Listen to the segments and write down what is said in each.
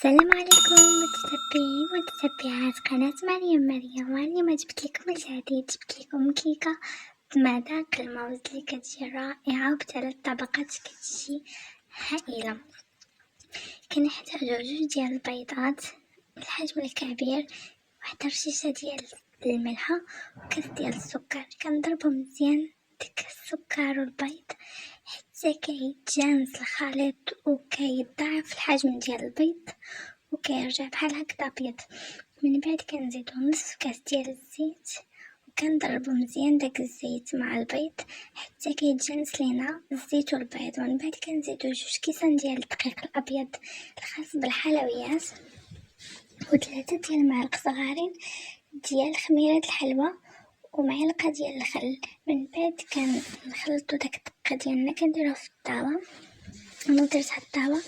السلام عليكم متتبعين ومتتبعات قناة مريم، واليوم جبت لكم الجديد، جبت لكم كيكة بمذاق الموز اللي كتجي رائعة وبثلاث طبقات كتجي هائلة. كنحتاجو 2 ديال البيضات بالحجم الكبير، واحدة رشيشة ديال الملحة وكاس ديال السكر. كنضربو مزيان داك السكر والبيض حتى كيتجانس الخليط وكيضاعف الحجم ديال البيض وكيرجع بحال هكدا ابيض. من بعد كنزيدو نصف كاس ديال الزيت وكنضربو مزيان داك الزيت مع البيض حتى كيتجانس لينا الزيت والبيض. ومن بعد كنزيدو 2 كيسان ديال الدقيق الابيض الخاص بالحلويات و3 ديال المعالق صغارين ديال خميرة الحلوى ومعلقه ديال الخل. من بعد كنخلطو داك الدقه ديالنا كنديروها في الطاوه. انا درتها الطاوه،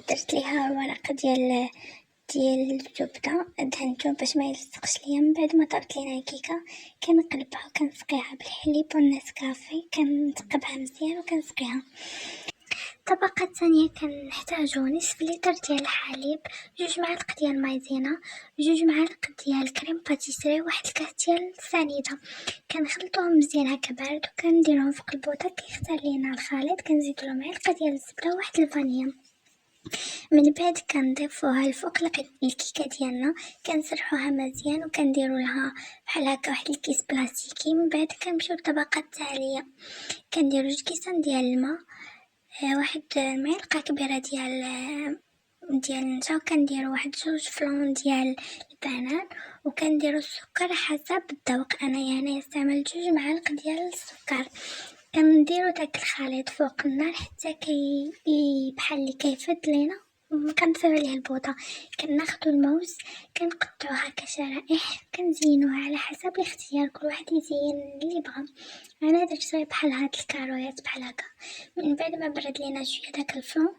درت ليها ورقه ديال الزبده دهنتو باش ما يلصقش ليا. من بعد ما طابت لينا الكيكه كنقلبها وكنسقيها بالحليب والنسكافيه، كنثقبها مزيان وكنسقيها. الطبقه الثانيه كنحتاجو نصف لتر ديال الحليب، 2 معالق ديال مايزينا، 2 معالق ديال كريم باتيسري، واحد الكاس ديال السنيده. كنخلطوهم مزيان هكا بارد وكنديروهم فوق البوطه كيختار لينا الخليط. كنزيدو له معلقه ديال الزبده وواحد الفانيا. من بعد كنضيفوها الفوق الكيكه ديالنا، كنسرحوها مزيان وكنديروا لها بحال هكا واحد الكيس بلاستيكي. من بعد كنمشيو للطبقه التاليه، كنديروا 2 كيسان ديال الماء، واحد معلقه كبيره ديال النشا، وكنديروا واحد 2 فلون ديال البنان، وكنديروا السكر حسب الذوق. انا استعملت 2 معالق ديال السكر. كنديروا داك الخليط فوق النار حتى بحال اللي كيفد لينا، وكنطفيو عليه البوطه. كناخدو الموز كنقطعوها كشرائح، كنزينوها على حسب الاختيار، كل واحد يزين اللي بغا. انا درت شويه بحال هاد الكارويات بحال هكا. من بعد ما برد لينا شويه داك الفلون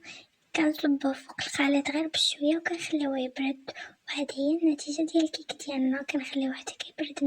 كنصبوه فوق الخليط غير بشويه وكنخليوه يبرد، وهذه هي النتيجه ديال الكيك ديالنا. كنخليوه حتى كيبرد